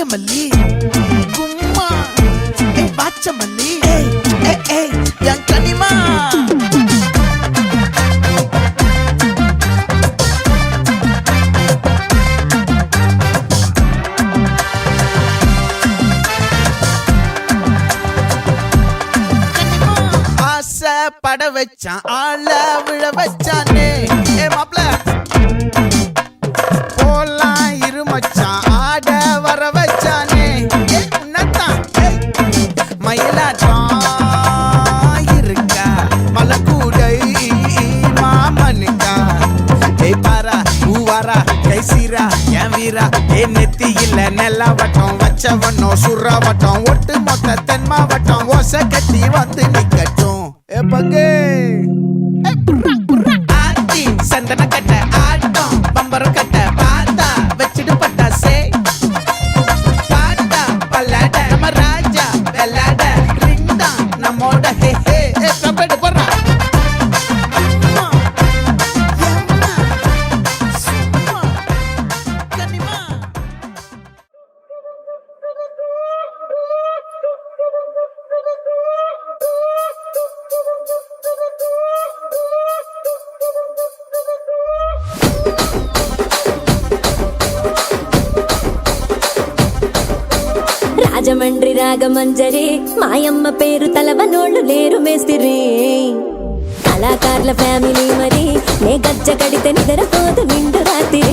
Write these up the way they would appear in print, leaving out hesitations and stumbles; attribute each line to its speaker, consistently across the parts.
Speaker 1: மல்லி கும்மா பாச்ச மல்லி என் கனிமா ஆசை பட வச்சான் ஆள விழ வச்சானே மாப்ள நெத்தி இல்ல நெல்லா வட்டம் வச்சவனோ சுறா வட்டம் ஒட்டு மொத்த தென் மாவட்டம் ஓசை கட்டி வந்து நிக்கட்டும் பங்கே ஆத்தி சந்தன கட்ட ஆட்டம் பம்பரம் கட்ட பாத்தா வச்சிடு பட்டாசே பாட்டா பல்லாட நம்ம ராஜா வெள்ளாட ரிங் தான் நம்மோட ஹே ஹே கபடி போடுறா
Speaker 2: రాజమండ్రి రాగమంజరి మాయమ్మ పేరు తలవనోళ్ళు లేరు మేస్తిరి కళాకారుల ఫ్యామిలీ మరి నే గజ్జ కడితే నిద్రపోదు నిండు రాత్రి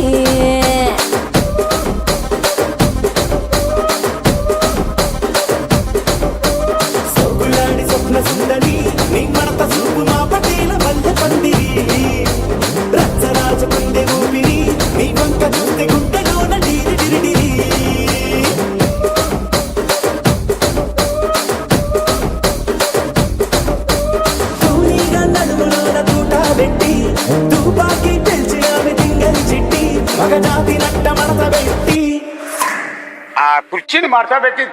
Speaker 3: కుర్చీని మార్చా పెట్టి